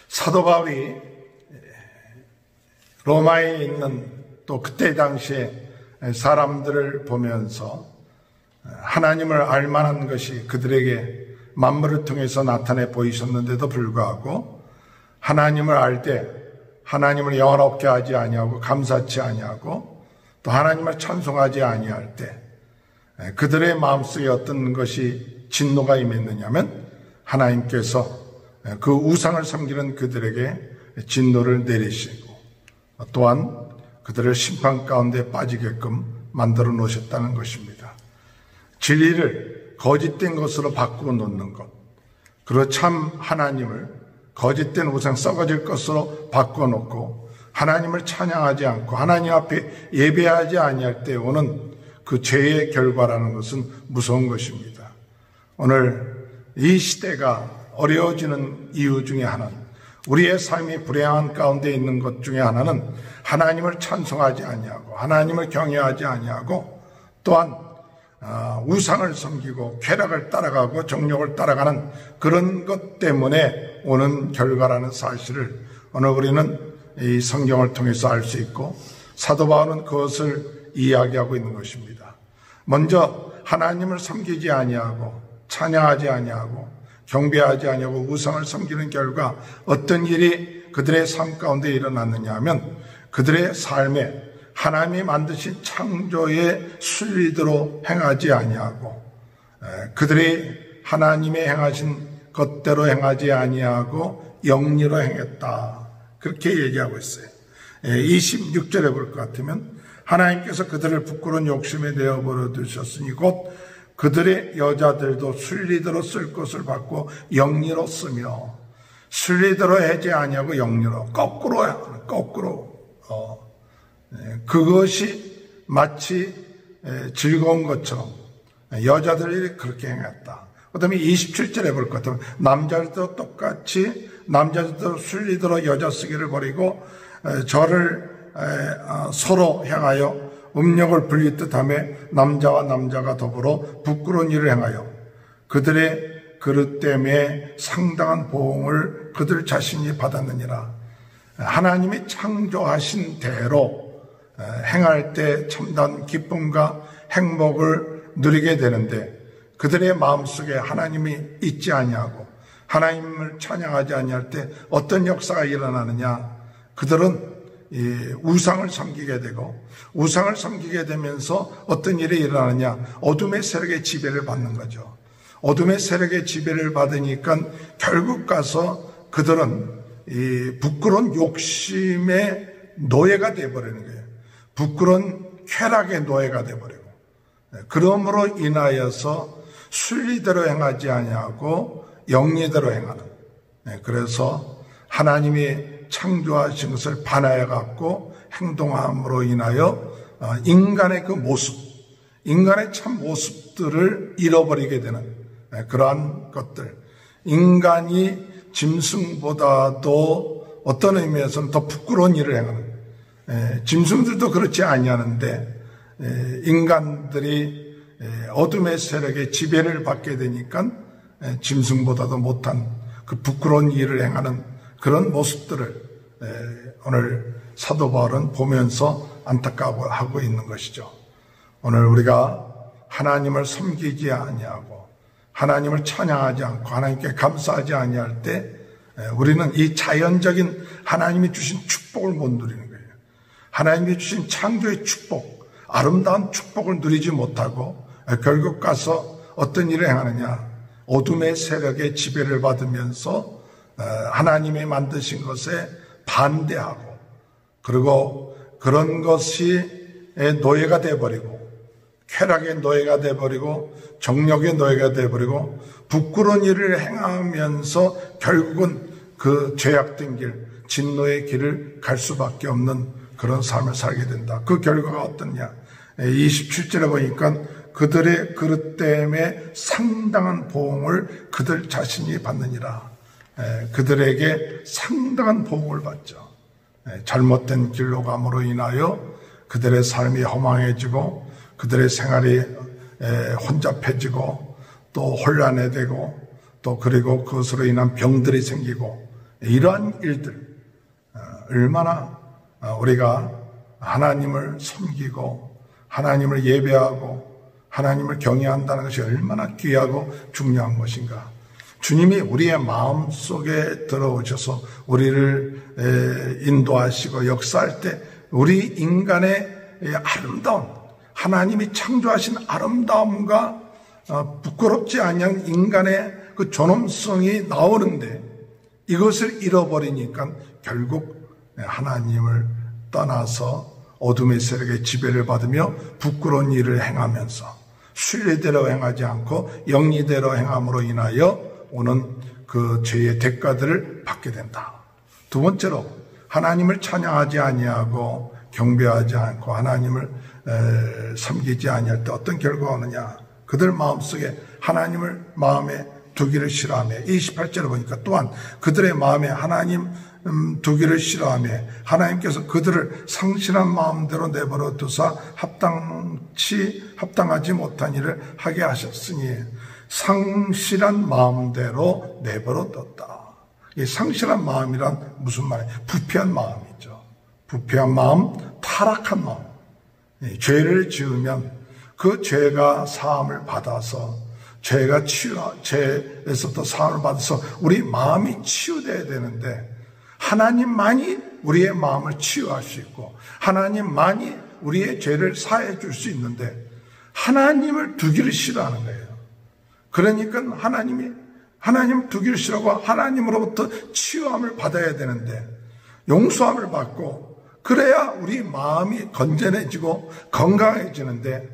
사도 바울이 로마에 있는 또 그때 당시에 사람들을 보면서 하나님을 알만한 것이 그들에게 만물을 통해서 나타내 보이셨는데도 불구하고 하나님을 알 때 하나님을 영화롭게 하지 아니하고 감사치 아니하고 또 하나님을 찬송하지 아니할 때 그들의 마음속에 어떤 것이 진노가 임했느냐면 하나님께서 그 우상을 섬기는 그들에게 진노를 내리시고 또한 그들을 심판 가운데 빠지게끔 만들어 놓으셨다는 것입니다. 진리를 거짓된 것으로 바꾸어 놓는 것, 그리고 참 하나님을 거짓된 우상 썩어질 것으로 바꿔놓고 하나님을 찬양하지 않고 하나님 앞에 예배하지 아니할 때 오는 그 죄의 결과라는 것은 무서운 것입니다. 오늘 이 시대가 어려워지는 이유 중에 하나는 우리의 삶이 불행한 가운데 있는 것 중에 하나는 하나님을 찬송하지 아니하고 하나님을 경외하지 아니하고 또한 우상을 섬기고 쾌락을 따라가고 정욕을 따라가는 그런 것 때문에 오는 결과라는 사실을 오늘 우리는 이 성경을 통해서 알 수 있고 사도 바울은 그것을 이야기하고 있는 것입니다. 먼저 하나님을 섬기지 아니하고 찬양하지 아니하고 경배하지 아니하고 우상을 섬기는 결과 어떤 일이 그들의 삶 가운데 일어났느냐 하면 그들의 삶에 하나님이 만드신 창조의 순리대로 행하지 아니하고 그들이 하나님의 행하신 것대로 행하지 아니하고 영리로 행했다. 그렇게 얘기하고 있어요. 26절에 볼 것 같으면 하나님께서 그들을 부끄러운 욕심에 내어버려 두셨으니 곧 그들의 여자들도 순리대로 쓸 것을 받고 영리로 쓰며 순리대로 하지 아니하고 영리로 거꾸로 그것이 마치 즐거운 것처럼 여자들이 그렇게 행했다. 그 다음에 27절에 볼 것 같으면 남자들도 똑같이 남자들도 순리대로 여자 쓰기를 버리고 저를 서로 향하여 음력을 불릴 듯하며 남자와 남자가 더불어 부끄러운 일을 행하여 그들의 그릇 때문에 상당한 보응을 그들 자신이 받았느니라. 하나님이 창조하신 대로 행할 때 참다운 기쁨과 행복을 누리게 되는데 그들의 마음속에 하나님이 있지 아니하고 하나님을 찬양하지 아니할 때 어떤 역사가 일어나느냐. 그들은 우상을 섬기게 되고 우상을 섬기게 되면서 어떤 일이 일어나느냐. 어둠의 세력의 지배를 받는 거죠. 어둠의 세력의 지배를 받으니까 결국 가서 그들은 이 부끄러운 욕심의 노예가 되어버리는 거예요. 부끄러운 쾌락의 노예가 되어버리고 그러므로 인하여서 순리대로 행하지 아니하고 영리대로 행하는 그래서 하나님이 창조하신 것을 반하여 갖고 행동함으로 인하여 인간의 그 모습, 인간의 참 모습들을 잃어버리게 되는 그러한 것들. 인간이 짐승보다도 어떤 의미에서는 더 부끄러운 일을 행하는 짐승들도 그렇지 아니하는데 인간들이 어둠의 세력의 지배를 받게 되니까 짐승보다도 못한 그 부끄러운 일을 행하는 그런 모습들을 오늘 사도 바울은 보면서 안타까워하고 있는 것이죠. 오늘 우리가 하나님을 섬기지 아니하고 하나님을 찬양하지 않고 하나님께 감사하지 아니할 때 우리는 이 자연적인 하나님이 주신 축복을 못 누리는 거예요. 하나님이 주신 창조의 축복, 아름다운 축복을 누리지 못하고 결국 가서 어떤 일을 행하느냐. 어둠의 세력의 지배를 받으면서 하나님이 만드신 것에 반대하고 그리고 그런 것이 노예가 되어버리고 쾌락의 노예가 되어버리고 정욕의 노예가 되어버리고 부끄러운 일을 행하면서 결국은 그 죄악된 길, 진노의 길을 갈 수밖에 없는 그런 삶을 살게 된다. 그 결과가 어떠냐. 27절에 보니까 그들의 그릇 때문에 상당한 보응을 그들 자신이 받느니라. 그들에게 상당한 보응을 받죠. 잘못된 길로 감으로 인하여 그들의 삶이 허망해지고 그들의 생활이 혼잡해지고 또 혼란해지고 또 그리고 그것으로 인한 병들이 생기고 이러한 일들 얼마나 우리가 하나님을 섬기고 하나님을 예배하고 하나님을 경외한다는 것이 얼마나 귀하고 중요한 것인가. 주님이 우리의 마음속에 들어오셔서 우리를 인도하시고 역사할 때 우리 인간의 아름다운 하나님이 창조하신 아름다움과 부끄럽지 아니한 인간의 그 존엄성이 나오는데 이것을 잃어버리니까 결국 하나님을 떠나서 어둠의 세력의 지배를 받으며 부끄러운 일을 행하면서 순리대로 행하지 않고 영리대로 행함으로 인하여 오는 그 죄의 대가들을 받게 된다. 두 번째로 하나님을 찬양하지 아니하고 경배하지 않고 하나님을 섬기지 아니할 때 어떤 결과가 오느냐. 그들 마음속에 하나님을 마음에 두기를 싫어하며 28절을 보니까 또한 그들의 마음에 하나님 두기를 싫어하며 하나님께서 그들을 상실한 마음대로 내버려 두사 합당하지 못한 일을 하게 하셨으니 상실한 마음대로 내버려 뒀다. 이 상실한 마음이란 무슨 말이에요? 부패한 마음이죠. 부패한 마음, 타락한 마음. 죄를 지으면 그 죄가 사함을 받아서 죄에서부터 사함을 받아서 우리 마음이 치유돼야 되는데 하나님만이 우리의 마음을 치유할 수 있고 하나님만이 우리의 죄를 사해 줄 수 있는데 하나님을 두기를 싫어하는 거예요. 그러니까 하나님을 두기를 싫어하고 하나님으로부터 치유함을 받아야 되는데 용서함을 받고 그래야 우리 마음이 건전해지고 건강해지는데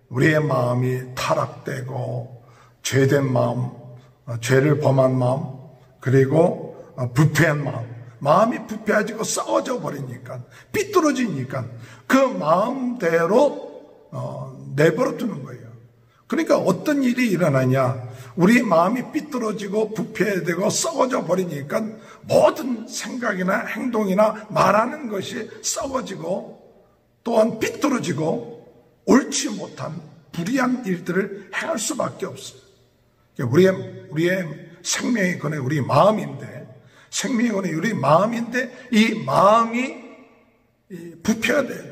우리의 마음이 타락되고 죄된 마음, 죄를 범한 마음, 그리고 부패한 마음이 부패해지고 썩어져 버리니까 삐뚤어지니까 그 마음대로 내버려 두는 거예요. 그러니까 어떤 일이 일어나냐, 우리 마음이 삐뚤어지고 부패되고 썩어져 버리니까 모든 생각이나 행동이나 말하는 것이 썩어지고 또한 삐뚤어지고 옳지 못한 불의한 일들을 행할 수밖에 없어요. 우리의 생명이 그네 우리 마음인데, 생명이 그네 우리 마음인데 이 마음이 부패가 돼요.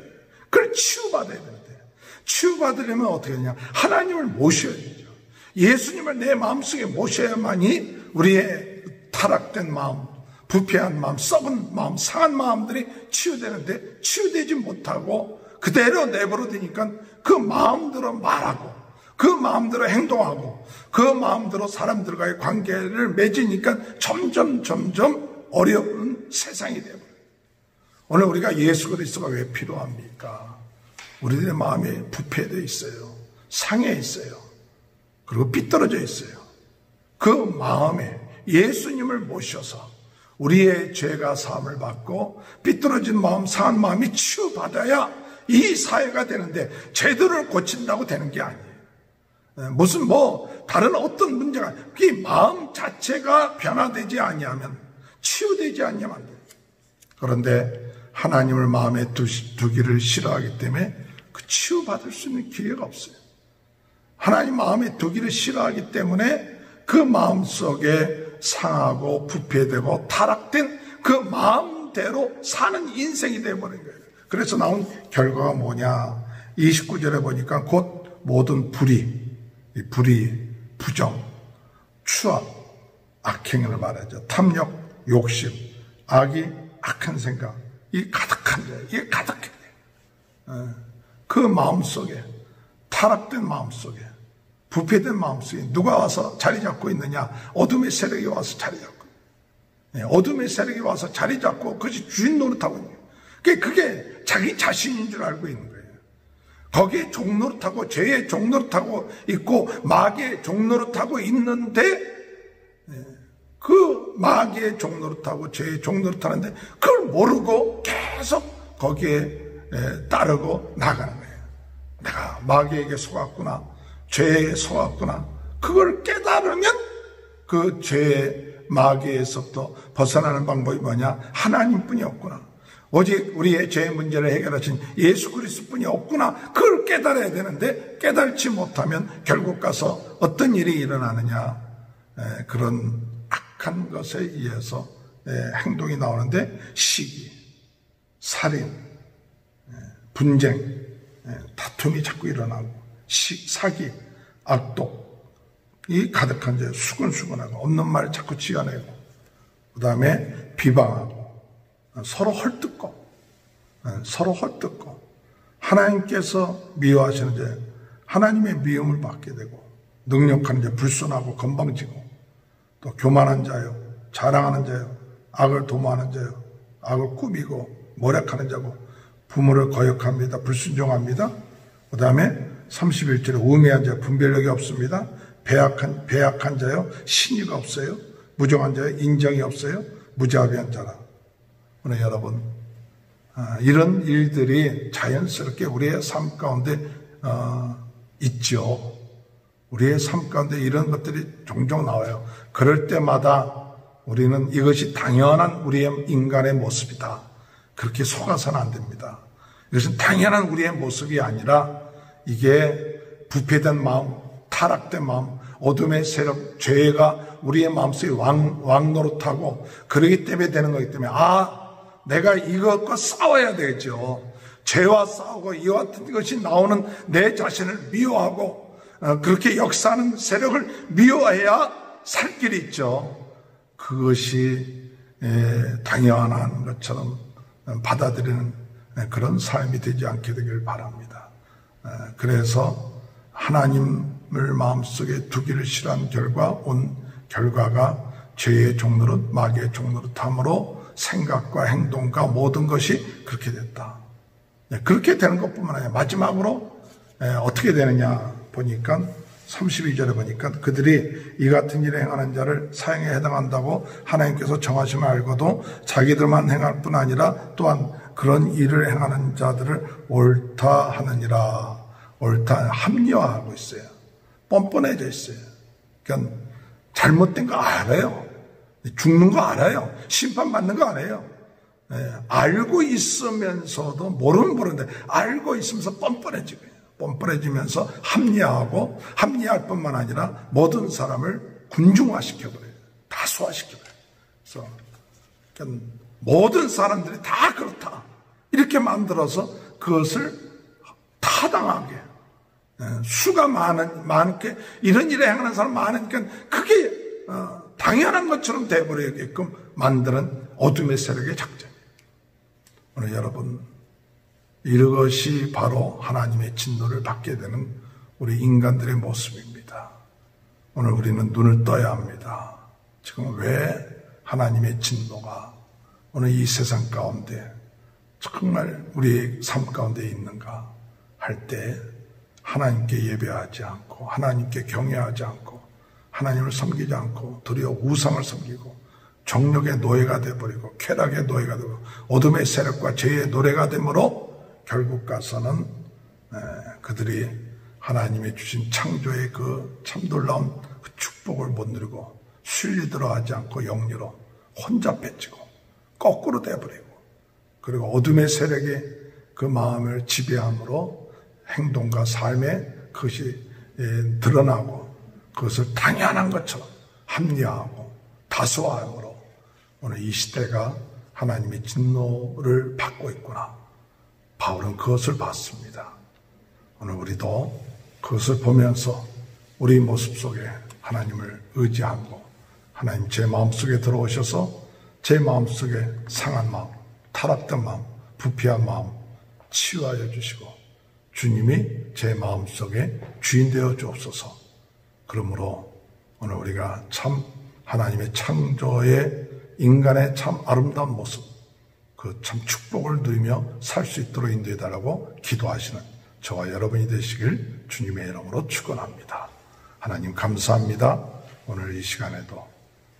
그걸 치유받아야 되는데 치유받으려면 어떻게 하냐? 하나님을 모셔야 되죠. 예수님을 내 마음속에 모셔야만이 우리의 타락된 마음, 부패한 마음, 썩은 마음, 상한 마음들이 치유되는데 치유되지 못하고 그대로 내버려 두니까 그 마음대로 말하고 그 마음대로 행동하고 그 마음대로 사람들과의 관계를 맺으니까 점점 어려운 세상이 되어버려요. 오늘 우리가 예수 그리스도가 왜 필요합니까? 우리들의 마음이 부패되어 있어요. 상해 있어요. 그리고 삐뚤어져 있어요. 그 마음에 예수님을 모셔서 우리의 죄가 사함을 받고 삐뚤어진 마음, 상한 마음이 치유받아야 이 사회가 되는데 제도를 고친다고 되는 게 아니에요. 무슨 다른 어떤 문제가, 이 마음 자체가 변화되지 아니하면, 치유되지 아니하면 안 돼요. 그런데 하나님을 마음에 두기를 싫어하기 때문에 그 치유받을 수 있는 기회가 없어요. 하나님 마음에 두기를 싫어하기 때문에 그 마음 속에 상하고 부패되고 타락된 그 마음대로 사는 인생이 되어버린 거예요. 그래서 나온 결과가 뭐냐? 29절에 보니까 곧 모든 불의, 부정, 추악, 악행을 말하죠. 탐욕, 욕심, 악이, 악한 생각, 이 가득한 자, 이게 가득해. 그 마음속에, 타락된 마음속에, 부패된 마음속에 누가 와서 자리 잡고 있느냐? 어둠의 세력이 와서 자리 잡고, 어둠의 세력이 와서 자리 잡고 그것이 주인 노릇하고 있는 거예요. 그게 자기 자신인 줄 알고 있는 거예요. 거기에 종노릇하고 죄의 종노릇하고 있고 마귀의 종노릇하고 있는데 그 마귀의 종노릇하고 죄의 종노릇하는데 그걸 모르고 계속 거기에 따르고 나가는 거예요. 내가 마귀에게 속았구나, 죄에 속았구나. 그걸 깨달으면 그 죄의 마귀에서부터 벗어나는 방법이 뭐냐? 하나님뿐이 없구나. 오직 우리의 죄의 문제를 해결하신 예수 그리스도뿐이 없구나. 그걸 깨달아야 되는데 깨달지 못하면 결국 가서 어떤 일이 일어나느냐? 그런 악한 것에 의해서 행동이 나오는데 시기, 살인, 분쟁, 다툼이 자꾸 일어나고 사기, 악독이 가득한 죄, 수근수근하고 없는 말 자꾸 지어내고 그 다음에 비방하고 서로 헐뜯고 하나님께서 미워하시는 죄, 하나님의 미움을 받게 되고 능력한 자, 불순하고 건방지고 또 교만한 자요, 자랑하는 자요, 악을 도모하는 자요, 악을 꾸미고 모략하는 자고 부모를 거역합니다. 불순종합니다. 그 다음에 31절에 우매한 자, 분별력이 없습니다. 배약한 자요, 신의가 없어요. 무정한 자요, 인정이 없어요. 무자비한 자라. 오늘 여러분, 이런 일들이 자연스럽게 우리의 삶 가운데 있죠. 우리의 삶 가운데 이런 것들이 종종 나와요. 그럴 때마다 우리는 이것이 당연한 우리의 인간의 모습이다. 그렇게 속아서는 안 됩니다. 이것은 당연한 우리의 모습이 아니라 이게 부패된 마음, 타락된 마음, 어둠의 세력, 죄가 우리의 마음속에 왕노릇하고 그러기 때문에 되는 거기 때문에 내가 이것과 싸워야 되죠. 죄와 싸우고 이와 같은 것이 나오는 내 자신을 미워하고 그렇게 역사하는 세력을 미워해야 살 길이 있죠. 그것이 당연한 것처럼 받아들이는 그런 삶이 되지 않게 되길 바랍니다. 그래서 하나님을 마음속에 두기를 싫어한 결과가 죄의 종노릇, 마귀의 종노릇함으로 생각과 행동과 모든 것이 그렇게 됐다. 그렇게 되는 것뿐만 아니라 마지막으로 어떻게 되느냐 보니까 32절에 보니까 그들이 이 같은 일에 행하는 자를 사형에 해당한다고 하나님께서 정하심을 알고도 자기들만 행할 뿐 아니라 또한 그런 일을 행하는 자들을 옳다 하느니라. 옳다 합리화하고 있어요. 뻔뻔해져 있어요. 그러니까 잘못된 거 알아요. 죽는 거 알아요. 심판받는 거 알아요. 알고 있으면서도 모르는데 알고 있으면서 뻔뻔해지면서 합리화하고 합리화할 뿐만 아니라 모든 사람을 군중화시켜버려요. 다수화시켜버려요. 그래서 그러니까 모든 사람들이 다 그렇다. 이렇게 만들어서 그것을 타당하게 수가 많게 이런 일에 행하는 사람 많으니까 그게 당연한 것처럼 돼버리게끔 만드는 어둠의 세력의 작전이에요. 오늘 여러분 이것이 바로 하나님의 진노를 받게 되는 우리 인간들의 모습입니다. 오늘 우리는 눈을 떠야 합니다. 지금 왜 하나님의 진노가 오늘 이 세상 가운데 정말 우리의 삶 가운데 있는가 할 때 하나님께 예배하지 않고 하나님께 경외하지 않고 하나님을 섬기지 않고 도리어 우상을 섬기고 정욕의 노예가 되어버리고 쾌락의 노예가 되고 어둠의 세력과 죄의 노래가 되므로 결국 가서는 그들이 하나님의 주신 창조의 그 참 놀라운 그 축복을 못 누리고 순리대로 하지 않고 영리로 혼자 뺏지고 거꾸로 되어버리고 그리고 어둠의 세력이 그 마음을 지배함으로 행동과 삶에 그것이 드러나고 그것을 당연한 것처럼 합리화하고 다수화함으로 오늘 이 시대가 하나님의 진노를 받고 있구나. 바울은 그것을 봤습니다. 오늘 우리도 그것을 보면서 우리 모습 속에 하나님을 의지하고 하나님 제 마음속에 들어오셔서 제 마음속에 상한 마음, 타락된 마음, 부패한 마음 치유하여 주시고 주님이 제 마음속에 주인 되어 주옵소서. 그러므로 오늘 우리가 참 하나님의 창조의 인간의 참 아름다운 모습 그 참 축복을 누리며 살 수 있도록 인도해달라고 기도하시는 저와 여러분이 되시길 주님의 이름으로 축원합니다. 하나님 감사합니다. 오늘 이 시간에도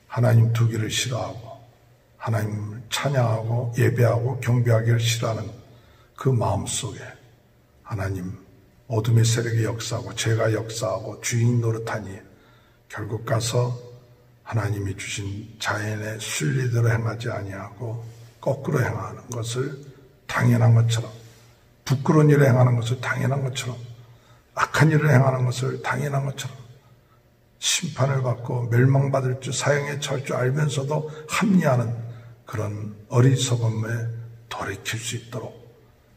하나님 두기를 싫어하고 하나님을 찬양하고 예배하고 경배하기를 싫어하는 그 마음속에 하나님 어둠의 세력이 역사하고 죄가 역사하고 주인 노릇하니 결국 가서 하나님이 주신 자연의 순리대로 행하지 아니하고 거꾸로 행하는 것을 당연한 것처럼 부끄러운 일을 행하는 것을 당연한 것처럼 악한 일을 행하는 것을 당연한 것처럼 심판을 받고 멸망받을 줄, 사형에 처할 줄 알면서도 합리하는 그런 어리석음에 돌이킬 수 있도록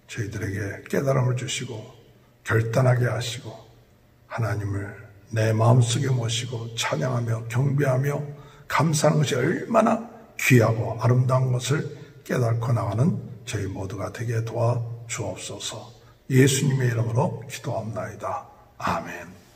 저희들에게 깨달음을 주시고 결단하게 하시고 하나님을 내 마음속에 모시고 찬양하며 경배하며 감사하는 것이 얼마나 귀하고 아름다운 것을 깨닫고 나가는 저희 모두가 되게 도와주옵소서. 예수님의 이름으로 기도합나이다. 아멘.